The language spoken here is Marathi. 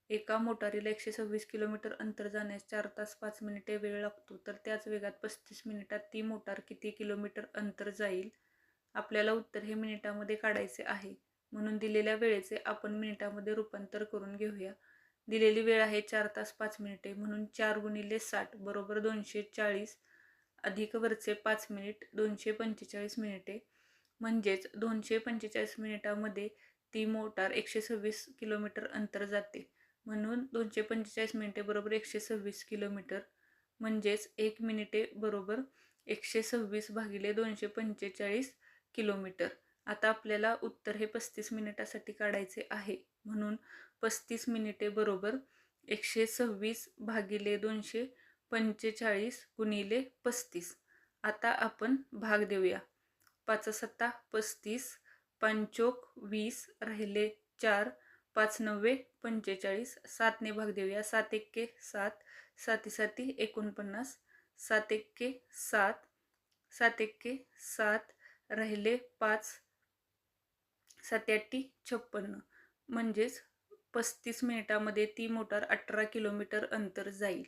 एका मोटारीला 126 किलोमीटर अंतर जाण्यास 4 तास 5 मिनिटे वेळ लागतो, तर त्याच वेगात 35 मिनिटात ती मोटार किती किलोमीटर अंतर जाईल? आपल्याला उत्तर हे मिनिटामध्ये काढायचे आहे. म्हणून दिलेल्या वेळेचे आपण मिनिटामध्ये रूपांतर करून घेऊया. दिलेली वेळ आहे 4 तास 5 मिनिटे, म्हणून 4 गुणिले 60 बरोबर 240 अधिक वरचे 5 मिनिट 245 मिनिटे. म्हणजेच 245 मिनिटामध्ये ती मोटार 126 किलोमीटर अंतर जाते. म्हणून 245 मिनिटे बरोबर 126 किलोमीटर. म्हणजेच 1 मिनिटे बरोबर 126 भागिले 245 किलोमीटर. आता आपल्याला उत्तर हे 35 मिनिटासाठी काढायचे आहे. म्हणून 35 मिनिटे बरोबर 126 भागिले 245 गुणिले 35. आता आपण भाग देऊया. 5 सत्ता 35, 5 20, राहिले 4, 5 9 45. 7 ने भाग देऊया. 7 एक्के 7, 7 साती 49, 7 एक्के 7, 7 एक्के 7, राहिले 5, 7 8 56. म्हणजेच 35 मिनिटामध्ये ती मोटार 18 किलोमीटर अंतर जाईल.